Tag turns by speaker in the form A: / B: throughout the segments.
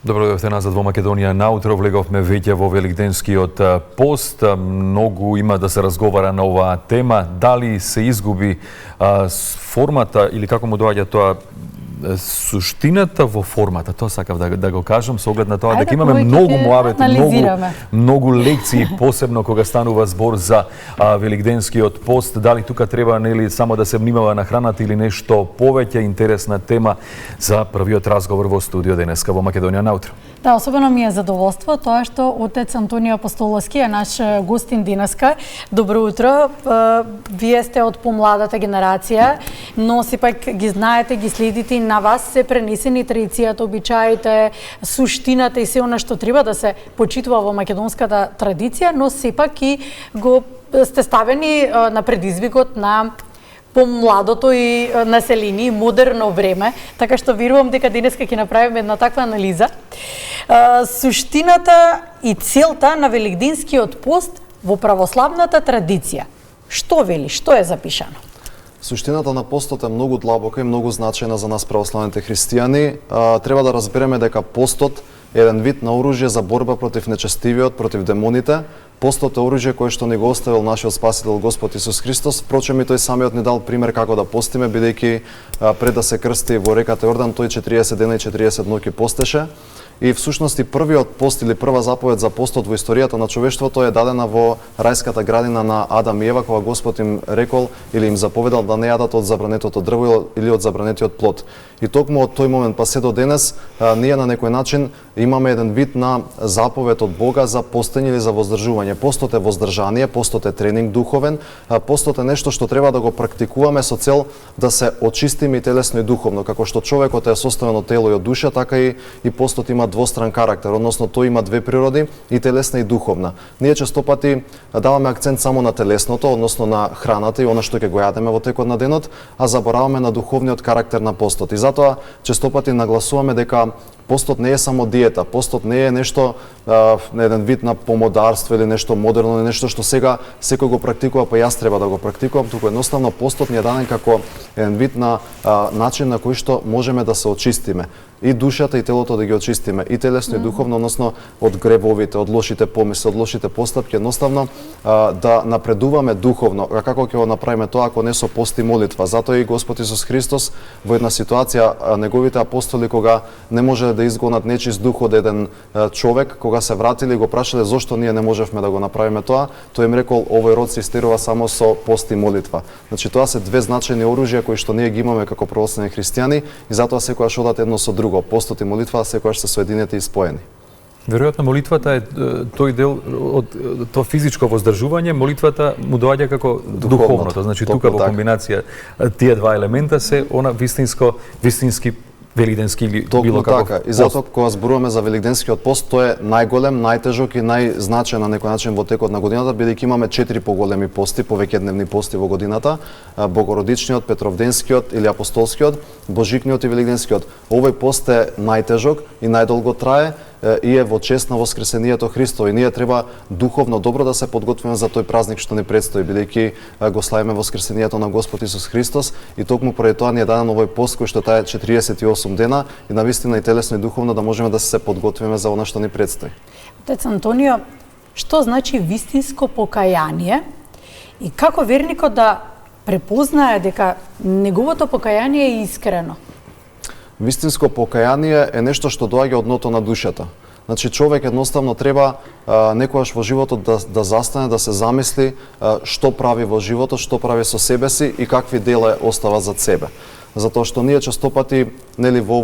A: Добро дојдовте назад во Македонија. Наутро влеговме веќе во Великденскиот пост. Многу има да се разговара на оваа тема. Дали се изгуби формата или како му доаѓа тоа суштината во формата, тоа сакав да го кажам, со оглед на тоа дека имаме многу муабети, многу лекции, посебно кога станува збор за Великденскиот пост. Дали тука треба само да се внимава на храната или нешто повеќе? Интересна тема за првиот разговор во студио денеска во Македонија наутро.
B: Да, особено ми е задоволство тоа што отец Антонио Апостоловски е наш гостин денеска. Добро утро. Вие сте од помладата генерација, но сепак ги знаете, ги следите, на вас се пренесени традицијата, обичаите, суштината и се она што треба да се почитува во македонската традиција, но сепак и го сте ставени на предизвикот на помладото и население, модерно време, така што верувам дека денеска ќе направиме една таква анализа. Суштината и целта на Великденскиот пост во православната традиција. Што вели, што е запишано?
C: Суштината на постот е многу длабока и многу значајна за нас православните христијани. Треба да разбереме дека постот е еден вид на оружје за борба против нечестивиот, против демоните. Постот е оружје кое што ни го оставил нашиот Спасител Господ Исус Христос. Впрочем и тој самиот ни дал пример како да постиме, бидејќи пред да се крсти во реката Јордан, тој 40 дена и 40 ноќи постеше. И всушност и првиот пост или прва заповед за постот во историјата на човештвото е дадена во рајската градина на Адам и Ева, кога Господ им рекол или им заповедал да не јадат од забранетото дрво или од забранетиот плод. И токму од тој момент па се до денес ние на некој начин имаме еден вид на заповед од Бога за постење или за воздржување. Постот е воздржание, постот е тренинг духовен, постот е нешто што треба да го практикуваме со цел да се очистиме и телесно и духовно. Како што човекот е составен од тело и од душа, така и постот има двостран карактер, односно тој има две природи, и телесна и духовна. Ние често пати даваме акцент само на телесното, односно на храната и она што ќе го јадеме во текот на денот, а забораваме на духовниот карактер на постот. И затоа често пати нагласуваме дека постот не е само диета, постот не е нешто еден вид на помодарство или нешто модерно, нешто што сега секој го практикува, па јас треба да го практикувам, туку едноставно постот ни е даден како еден вид на начин на кој што можеме да се очистиме. И душата и телото да ги очистиме, и телесно и духовно, односно од гревовите, од лошите помисли, од лошите постапки, едноставно да напредуваме духовно. А како ќе го направиме тоа ако не со пост и молитва? Затоа и Господ Исус Христос во една ситуација, неговите апостоли кога не можеле да изгонат нечист дух од еден човек, кога се вратили и го прашале зошто ние не можевме да го направиме тоа, тој им рекол овој род се истерува само со пост и молитва. Значи тоа се две значајни оружја кои што ние ги имаме како православни христијани и затоа секогаш одат едно со друго. Постот и молитва секогаш се соединети и споени.
A: Веројатно молитвата е тој дел од тоа физичко воздржување, молитвата му доаѓа како духовното. Значи тука во комбинација тие два елемента се она вистински великденски или било како
C: така. И затоа кога зборуваме за Великденскиот пост, тој е најголем, најтежок и најзначаен на некој начин во текот на годината, бидејќи имаме 4 поголеми пости, повеќедневни пости во годината: Богородичниот, Петровденскиот или Апостолскиот, Божикниот и Великденскиот. Овој пост е најтежок и најдолго трае и е во чест на Воскресението Христово, и ние треба духовно добро да се подготвиме за тој празник што ни предстои, бидејќи го славиме Воскресението на Господ Исус Христос, и токму поради тоа ни е даден овој пост кој што трае 48 дена и навистина и телесно и духовно да можеме да се подготвиме за она што ни предстои.
B: Отец Антонио, што значи вистинско покаяние и како верникот да препознае дека неговото покаяние е искрено?
C: Вистинско покаяние е нешто што доаѓа од дното на душата. Значи човек едноставно треба некогаш во животот да застане, да се замисли што прави во животот, што прави со себе си и какви дела остава зад себе. Затоа што ние често пати во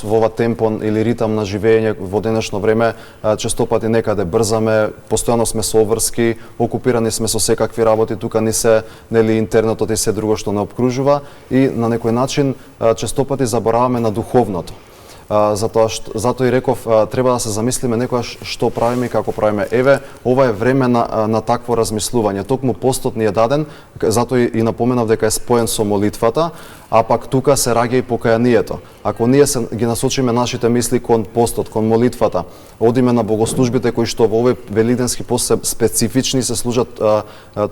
C: ова темпо или ритам на живење во денешно време често пати некаде брзаме, постојано сме со обврски, окупирани сме со секакви работи, тука ни се интернетот и се друго што не обкружува, и на некој начин често пати забораваме на духовното. Затоа и реков, треба да се замислиме некогаш што правиме и како правиме. Еве, ова е време на такво размислување. Токму постот ни е даден, затоа и напоменав дека е споен со молитвата, а пак тука се раѓа и покаянието. Ако ние ги насочиме нашите мисли кон постот, кон молитвата, одиме на богослужбите кои што во овој велиденски пост се специфични, се служат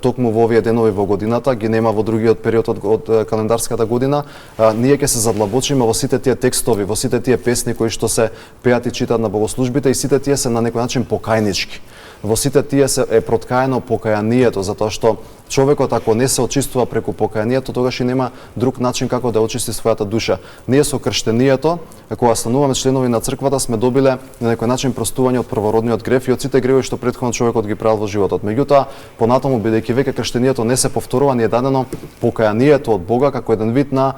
C: токму во овие денови во годината, ги нема во другиот период од календарската година, ние ќе се задлабочиме во сите тие текстови, во сите тие песни кои што се пеат и читаат на богослужбите, и сите тие се на некој начин покајнички. Во сите тие се е проткаено покаянието, затоа што човекот ако не се очистува преку покаянието, тогаш и нема друг начин како да очисти својата душа. Ние со крштението, кога стануваме членови на црквата, сме добиле на некој начин простување од првородниот грев и од сите гревови што претходно човекот ги правил во животот. Меѓутоа, понатаму бидејќи веќе крштението не се повторува, ни е дадено покаянието од Бога како еден вид на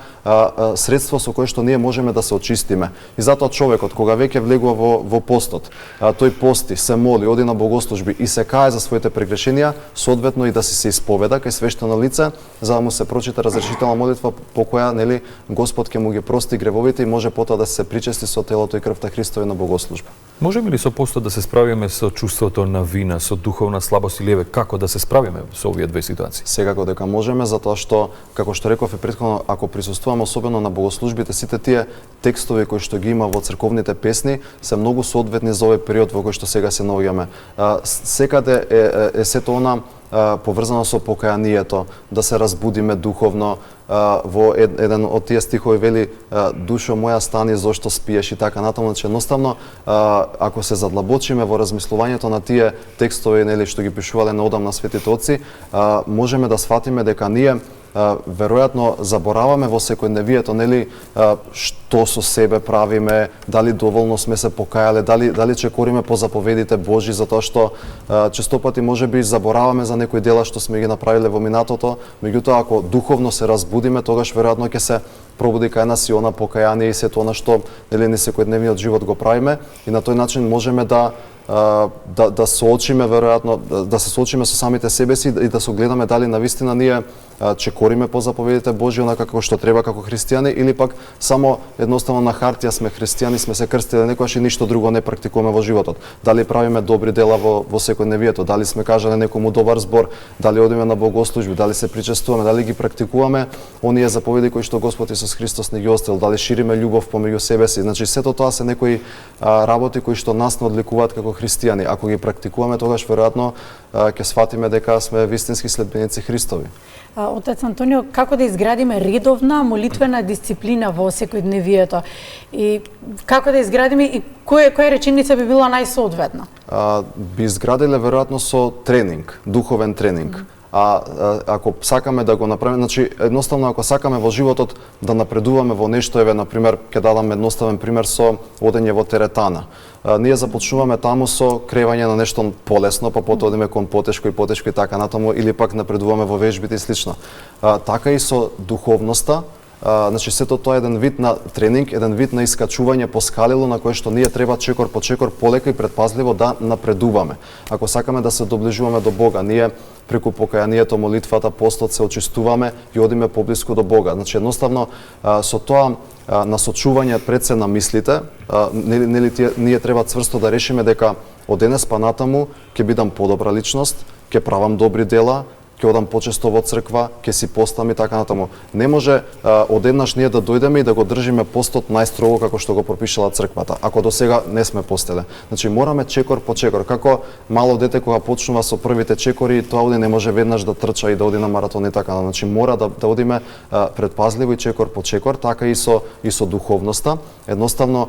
C: средство со кое што ние можеме да се очистиме. И затоа човекот кога веќе влегува во постот, тој пости, се моли, оди на богослужби и се кае за своите прегрешенија, соодветно и да се исповеда кај свештено лице, за да му се прочита разрешителна молитва по која нели Господ ќе му ги прости гревовите и може потоа да се причести со телото и крвта Христови на богослужба.
A: Можеме ли со постот да се справиме со чувството на вина, со духовна слабост или како да се справиме со овие две ситуации?
C: Секако дека можеме, затоа што, како што реков и претходно, ако присуствуваме особено на богослужбите, сите тие текстови кои што ги има во црковните песни се многу соодветни за овој период во кој што сега се наоѓаме. Секаде е сето она поврзано со покаянието, да се разбудиме духовно. Во еден од тие стихови вели душо моја стани зошто спиеш и така натаму, значи едноставно ако се задлабочиме во размислувањето на тие текстови нели што ги пишувале наодамна светите отци, можеме да сфатиме дека ние веројатно забораваме во секојдневието нели што со себе правиме, дали доволно сме се покајале, дали чекориме по заповедите Божи, затоа што честопати можеби забораваме за некои дела што сме ги направиле во минатото, меѓутоа ако духовно се разбудиме, тогаш веројатно ќе се пробуди кај нас и она покаяние и сето она што нели не секојдневниот живот го правиме, и на тој начин можеме да соочиме веројатно да се соочиме со самите себеси и да се огледаме дали навистина ние чекориме по заповедите Божи онака како што треба како христијани, или пак само едноставно на хартија сме христијани, сме се крстиле некогаш и ништо друго не практикуваме во животот. Дали правиме добри дела во секојдневието, дали сме кажале некому добар збор, дали одиме на богослужби, дали се причестуваме, дали ги практикуваме оние заповеди кои што Господ Исус Христос ни ги оставил, дали шириме љубов помеѓу себе си. Значи сето тоа се некои работи кои што нас не одликуваат како христијани. Ако ги практикуваме, тогаш веројатно ќе сфатиме дека сме вистински следбеници Христови.
B: Отец Антонио, како да изградиме редовна молитвена дисциплина во секојдневието? И како да изградиме и која реченица би била најсоодветна?
C: Би изградиле веројатно со тренинг, духовен тренинг. Ако сакаме да го направиме, значи едноставно ако сакаме во животот да напредуваме во нешто, еве на пример, ќе дадам едноставен пример со одење во теретана. Ние започнуваме таму со кревање на нешто полесно, па потоа одиме кон потешко и така натаму, или пак напредуваме во вежбите и слично. Така и со духовноста. Значи сето тоа е еден вид на тренинг, еден вид на искачување по скалело на кое што ние треба чекор по чекор полека и предпазливо да напредуваме. Ако сакаме да се доближуваме до Бога, ние преку покаянието, молитвата, постот се очистуваме и одиме поблиску до Бога. Значи едноставно со тоа насочување пред се на мислите, ние треба цврсто да решиме дека од денес па натаму ќе бидам подобра личност, ќе правам добри дела, ќе одам почесто во црква, ќе си постам и така натаму. Не може одеднаш ние да дојдеме и да го држиме постот најстрого како што го пропишала црквата, ако до сега не сме постеле. Значи мораме чекор по чекор, како мало дете кога почнува со првите чекори, тоа оди не може веднаш да трча и да оди на маратон и така. Значи мора да одиме предпазливо и чекор по чекор, така и со духовноста. Едноставно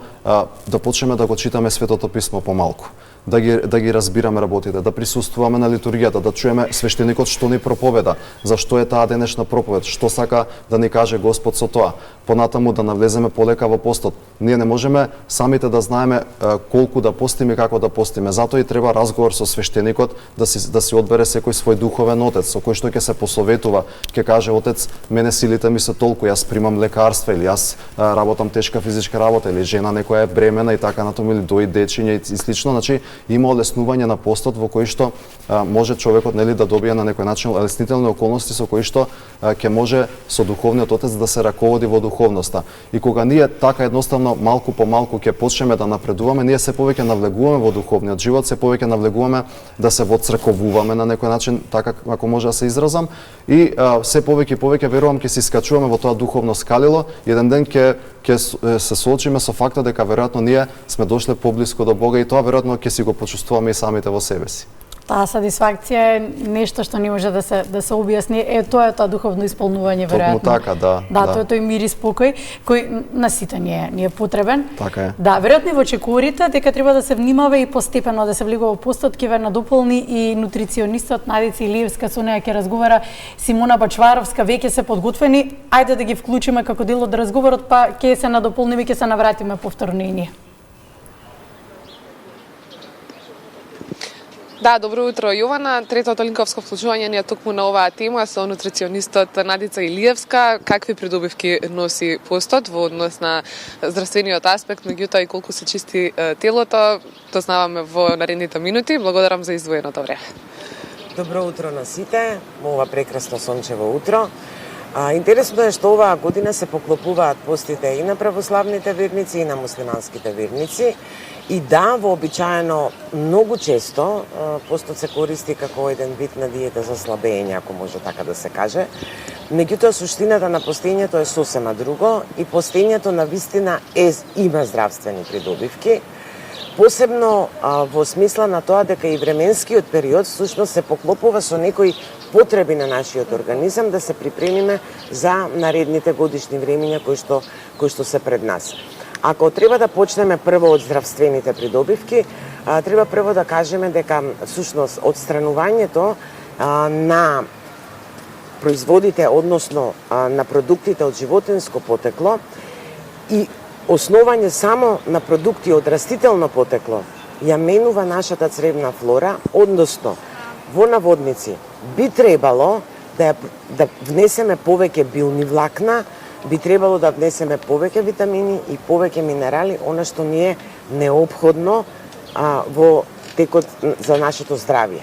C: да почнеме да го читаме Светото писмо помалку. Да ги разбираме работите, да присуствуваме на литургијата, да чуеме свештеникот што ни проповеда, зашто е таа денешна проповед, што сака да ни каже Господ со тоа. Понатаму да навлеземе полека во постот. Ние не можеме самите да знаеме колку да постиме и како да постиме. Затоа и треба разговор со свештеникот да си одбере секој свој духовен отец со кој што ќе се посоветува, ќе каже отец, мене силите ми се толку, јас примам лекарства или јас работам тешка физичка работа или жена некоја е бремена и така натаму или дои дечиња и слично. Значи има олеснување на постот во кој што може човекот нели да добие на некој начин олеснителни околности со кои што ќе може со духовниот отец да се раководи во духовноста. И кога ние така едноставно малку по малку ќе почнеме да напредуваме, ние се повеќе навлегуваме во духовниот живот, се повеќе навлегуваме да се воцрковуваме на некој начин, така ако може да се изразам, и се повеќе и повеќе верувам ќе се искачуваме во тоа духовно скалило, и еден ден ќе се соочиме со фактот дека веројатно ние сме дошле поблиску до Бога и тоа веројатно ќе си го почувствуваме и самите во себе си.
B: Таа сатисфакција е нешто што не може да се објасни. Тоа е тоа духовно исполнување веројатно.
C: Токму така, да.
B: Тоа е тој мир и спокој кој на сите ни е потребен.
C: Така е.
B: Да, веројатно и во чекорите дека треба да се внимава и постепено да се влегува во постот, ќе ве надополни и нутриционистот Надица Илиевска, со неја ќе разговара Симона Бачваровска, веќе се подготвени. Ајде да ги вклучиме како дел од разговорот, па ќе се надополниме и ќе се навратиме повторно и ние.
D: Да, добро утро, Јована. Третото линковско вклучување ни е токму на оваа тема со нутриционистот Надица Илиевска. Какви придобивки носи постот во однос на здравствениот аспект, меѓутоа и колку се чисти телото, тоа знаваме во наредните минути. Благодарам за издвоеното време.
E: Добро утро на сите, ова прекрасно сончево утро. Интересно е што оваа година се поклопуваат постите и на православните верници и на муслиманските верници. И да, вообичаено многу често постот се користи како еден вид на диета за слабење, ако може така да се каже. Меѓутоа, суштината на постењето е сосема друго и постењето на вистина има здравствени придобивки. Посебно во смисла на тоа дека и временскиот период всушност се поклопува со некои потреби на нашиот организам да се припремиме за наредните годишни времиња кои што се пред нас. Ако треба да почнеме прво од здравствените придобивки, треба прво да кажеме дека всушност отстранувањето на производите, односно на продуктите од животинско потекло и основање само на продукти од растително потекло ја менува нашата цревна флора, односно во наводници би требало да внесеме повеќе билни влакна, би требало да внесеме повеќе витамини и повеќе минерали, она што ни е неопходно во текот за нашето здравје.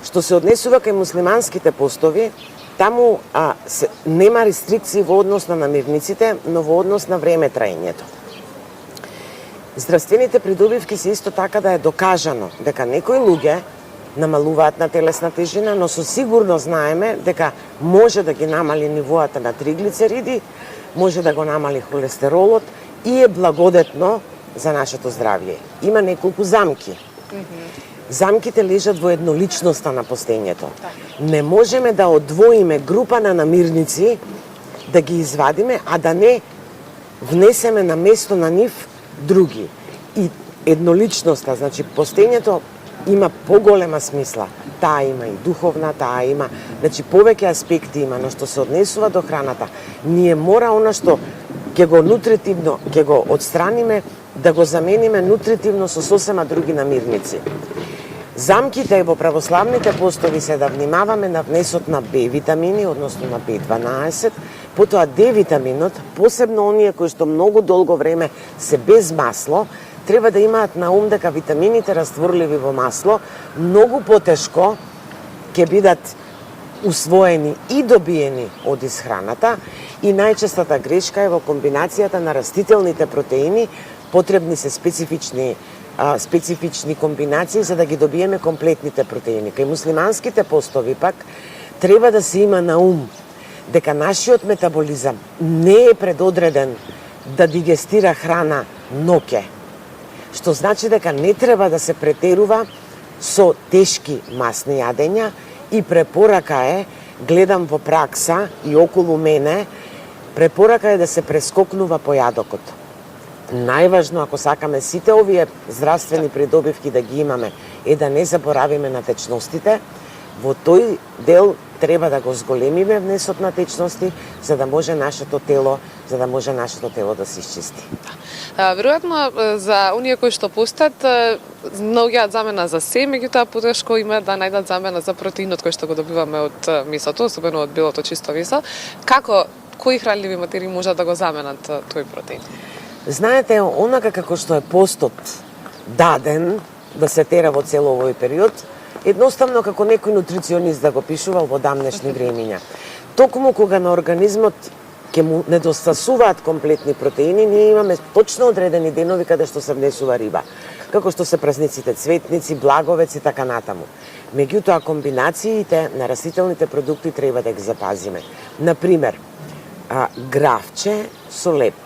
E: Што се однесува кај муслиманските постови, таму нема рестрикции во однос на намирниците, но во однос на време траењето. Здравствените придобивки се исто така да е докажано дека некои луѓе намалуваат на телесна тежина, но со сигурно знаеме дека може да ги намали нивоата на триглицериди, може да го намали холестеролот и е благодетно за нашето здравје. Има неколку замки. Замките лежат во едноличноста на постењето. Не можеме да одвоиме група на намирници, да ги извадиме, а да не внесеме на место на нив други. И едноличноста, значи постењето има поголема смисла. Таа има и духовна, таа има, значи повеќе аспекти има, но што се однесува до храната, ние мора она што ќе го нутритивно, ќе го отстраниме, да го замениме нутритивно со сосема други намирници. Замките во православните постови се да внимаваме на внесот на Б витамини, односно на B12, потоа Д витаминот, посебно оние кои што многу долго време се без масло, треба да имаат на ум дека витамините растворливи во масло многу потешко ќе бидат усвоени и добиени од исхраната и најчестата грешка е во комбинацијата на растителните протеини, потребни се специфични комбинации за да ги добиеме комплетните протеини. Кај муслиманските постови пак треба да се има на ум дека нашиот метаболизам не е предодреден да дигестира храна ноќе, што значи дека не треба да се претерува со тешки масни јадења и препорака е, гледам во пракса и околу мене, препорака е да се прескокнува по јадокот. Најважно, ако сакаме сите овие здравствени придобивки да ги имаме, е да не заборавиме на течностите. Во тој дел треба да го зголемиме внесот на течности, за да може нашето тело да се исчисти.
D: Веројатно за оние кои што постат, наоѓаат замена за се, меѓутоа потешко има да најдат замена за протеинот кој што го добиваме од месото, особено од белото чисто месо. Кои хранливи материи можат да го заменат тој протеин?
E: Знаете, онака како што е постот даден да се тера во цел овој период, едноставно како некој нутриционист да го пишувал во дамнешни времиња. Токму кога на организмот ќе му недостасуваат комплетни протеини, ние имаме точно одредени денови каде што се внесува риба, како што се празниците цветници, благовец и така натаму. Меѓутоа, комбинациите на растителните продукти треба да ги запазиме. Например, гравче со леб.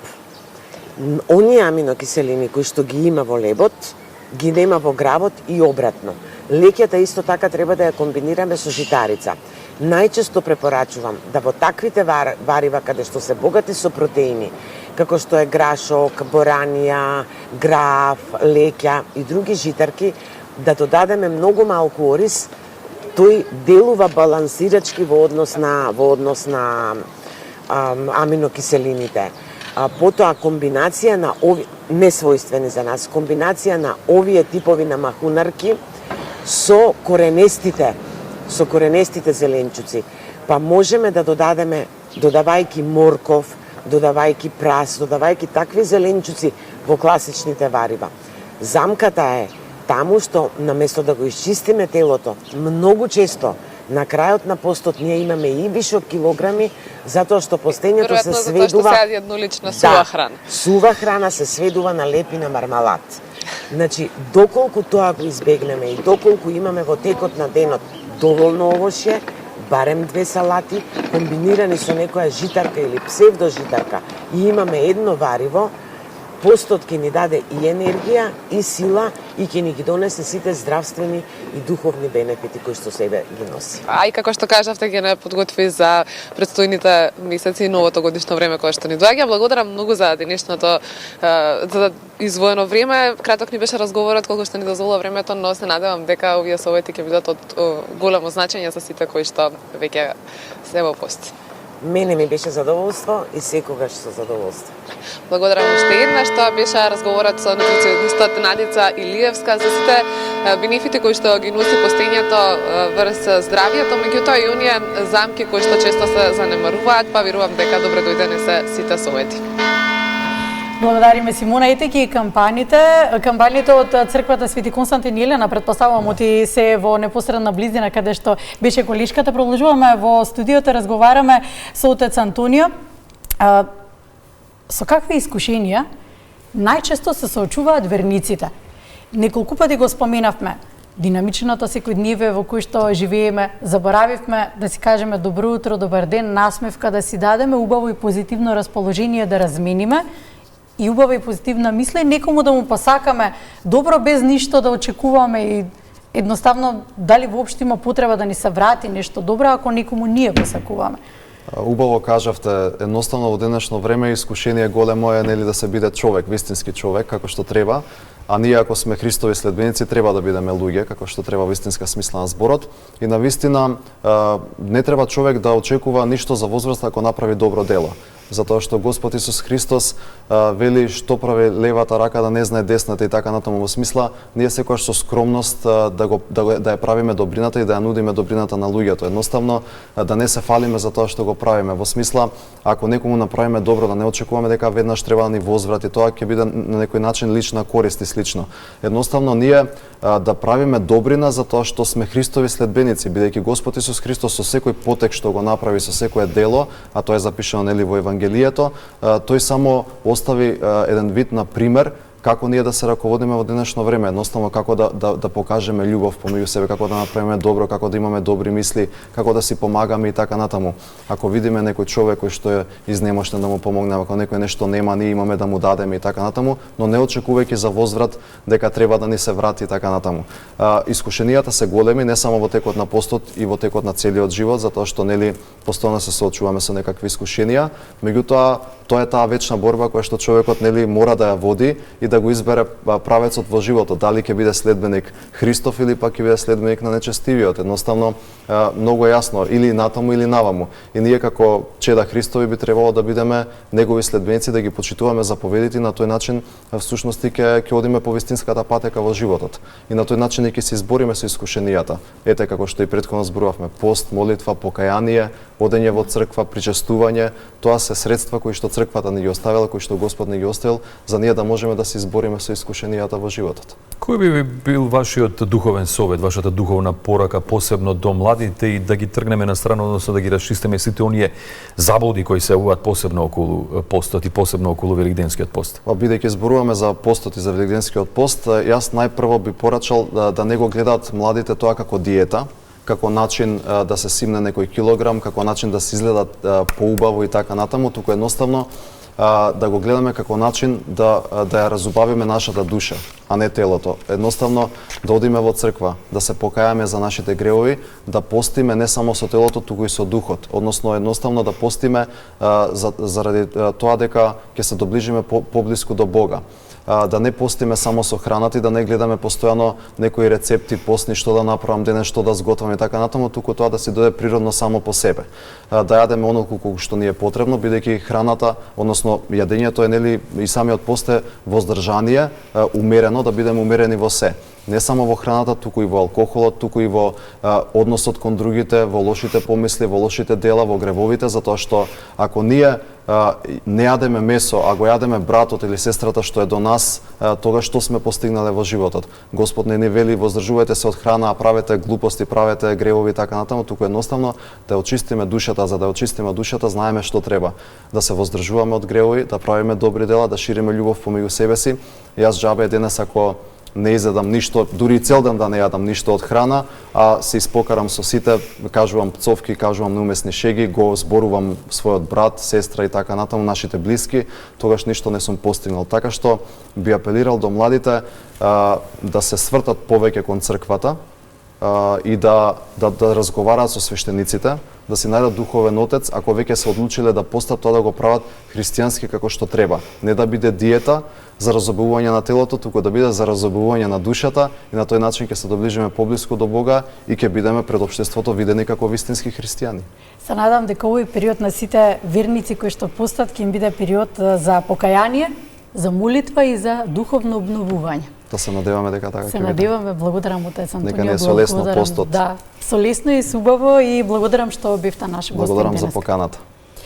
E: Оние аминокиселини кои што ги има во лебот, ги нема во гравот и обратно. Леќата исто така треба да ја комбинираме со житарица. Најчесто препорачувам да во таквите варива каде што се богати со протеини, како што е грашок, боранија, граф, леќа и други житарки, да додадеме многу малку ориз, тој делува балансирачки во однос на аминокиселините. Потоа комбинација на несвојствени за нас, комбинација на овие типови на махунарки со коренестите зеленчуци. Па можеме да додадеме, додавајќи морков, додавајќи прас, додавајќи такви зеленчуци во класичните варива. Замката е таму што наместо да го исчистиме телото, многу често на крајот на постот ние имаме и вишок килограми, затоа што постењето се сведува...
D: Веројатно затоа што се јади еднолична сува храна.
E: Сува храна се сведува на леп и на мармалад. Значи, доколку тоа го избегнеме и доколку имаме во текот на денот доволно овошје, барем 2 салати, комбинирани со некоја житарка или псевдожитарка, и имаме едно вариво, постот ќе ни даде и енергија, и сила, и ќе ни ги донесе сите здравствени и духовни бенефити кои што себе ги носи.
D: А и како што кажавте, ќе не подготви за предстојните месеци и новото годишно време кое што ни доаѓа. Благодарам многу за денешното за извоено време. Краток ни беше разговорот колку што ни дозвола времето, но се надевам дека овие совети ќе бидат од големо значење за сите кои што веќе се во пост.
E: Мене ми беше задоволство и секогаш со задоволство.
D: Благодарам уште еднаш. Тоа беше разговорот со нутриционистот Надица Илиевска за сите бенефити кои што ги носи постењето врз здравјето, меѓутоа и оние замки кои што често се занемаруваат, па верувам дека добре дојдени се сите совети.
B: Благодариме, Симона. Етеки и кампаните од црквата Свети Константин и Елена, предпоставувам оти се во непосредна близина каде што беше колишката. Продолжуваме во студиото, разговараме со отец Антонио. Со какви искушенија најчесто се соочуваат верниците? Неколку пати го споменавме. Динамичното секојдневие во кој што живееме, заборавивме да си кажеме добро утро, добар ден, насмевка да си дадеме, убаво и позитивно расположение да размениме, и убава и позитивна мисла, и некому да му посакаме добро без ништо да очекуваме, и едноставно дали воопшто има потреба да ни се врати нешто добро ако некому ние посакуваме.
C: Убаво кажавте, едноставно во денешно време искушение големо е нели да се биде човек, вистински човек како што треба, а ние ако сме Христови следбеници треба да бидеме луѓе како што треба во вистинска смисла на зборот, и навистина не треба човек да очекува ништо за возвраст ако направи добро дело. Затоа што Господ Исус Христос вели што прави левата рака да не знае десната, и така натаму, во смисла ние секогаш со скромност да ја правиме добрината и да ја нудиме добрината на луѓето. Едноставно да не се фалиме за тоа што го правиме, во смисла ако некому направиме добро да не очекуваме дека веднаш треба да ни возврати, тоа ќе биде на некој начин лична корист и слично. Едноставно ние да правиме добрина за тоа што сме Христови следбеници, бидејќи Господ Исус Христос со секој потек што го направи, со секое дело, а тоа е запишано нели во Евангелието, тој само остави еден вид на пример како ние да се раководиме во денешно време, едноставно како да покажеме љубов помеѓу себе, како да направиме добро, како да имаме добри мисли, како да си помагаме и така натаму. Ако видиме некој човек кој што е изнемошен, да му помогнеме, ако некој нешто нема, ние имаме да му дадеме и така натаму, но не очекувајќи за возврат дека треба да ни се врати и така натаму. Искушенијата се големи не само во текот на постот и во текот на целиот живот, затоа што нели постојано се соочуваме со некакви искушенија, меѓутоа тоа е таа вечна борба која што човекот нели мора да ја води и да го избере правецот во животот, дали ќе биде следбеник Христов или пак ќе биде следбеник на нечестивиот. Едноставно многу е јасно, или натаму или наваму. И ние како чеда Христови би требало да бидеме негови следбеници, да ги почитуваме заповедите, на тој начин всушност ќе одиме по вистинската патека во животот. И на тој начин ќе се избориме со искушенијата. Ете како што и претходно зборувавме, пост, молитва, покаяние, одење во црква, причестување, тоа се средства кои што црквата ни ги оставила, кои што Господ ни ги оставил, за ние да можеме да се се избориме со искушенијата во животот.
A: Кој би бил вашиот духовен совет, вашата духовна порака, посебно до младите и да ги тргнеме на страна, односно да ги расчистиме сите оние заблуди кои се јавуваат посебно околу постот и посебно околу Великденскиот пост?
C: Бидејќи зборуваме за постот и за Великденскиот пост, јас најпрво би порачал да не го гледаат младите тоа како диета, како начин да се симне некој килограм, како начин да се изгледат поубаво и така натаму, туку едноставно да го гледаме како начин да ја разубавиме нашата душа, а не телото. Едноставно да одиме во црква, да се покајаме за нашите гревови, да постиме не само со телото, туку и со духот. Односно едноставно да постиме заради тоа дека ќе се доближиме поблиску до Бога. Да не постиме само со храната и да не гледаме постојано некои рецепти постни, што да направам денес, што да сготвам и така натаму, туку тоа да си дојде природно само по себе. Да јадеме оноку што ни е потребно, бидејќи храната, односно јадењето е нели и самиот пост е воздржание, умерено, да бидеме умерени во се. Не само во храната, туку и во алкохолот, туку и во односот кон другите, во лошите помисли, во лошите дела, во гревовите, затоа што ако ние не јадеме месо, а го јадеме братот или сестрата што е до нас, тогаш што сме постигнале во животот? Господ не ни вели воздржувајте се од храна, а правете глупости, правете гревови и така натаму, туку едноставно да очистиме душата, за да очистиме душата знаеме што треба. Да се воздржуваме од гревови, да правиме добри дела, да шириме љубов помеѓу себе си. Јас џабе денес ако не изедам ништо, дури и цел ден да не јадам ништо од храна, а се испокарам со сите, кажувам пцовки, кажувам неумесни шеги, го зборувам својот брат, сестра и така натаму, нашите блиски, тогаш ништо не сум постигнал. Така што би апелирал до младите да се свртат повеќе кон црквата и да разговараат со свештениците, да си најдат духовен отец, ако веќе се одлучиле да постат, тоа да го прават христијански како што треба. Не да биде диета за разобувување на телото, туку да биде за разобувување на душата и на тој начин ќе се доближиме поблиску до Бога и ќе бидеме пред општеството видени како вистински христијани.
B: Се надам дека овој период на сите верници кои што постат ќе им биде период за покаяние, за молитва и за духовно обновување.
C: Да се надеваме дека така ќе биде.
B: Се надеваме, благодарам отец Антонио.
C: Нека не е со лесно постот.
B: Да, со лесно и убаво и благодарам што бивте наш гост денес.
C: Благодарам за поканата.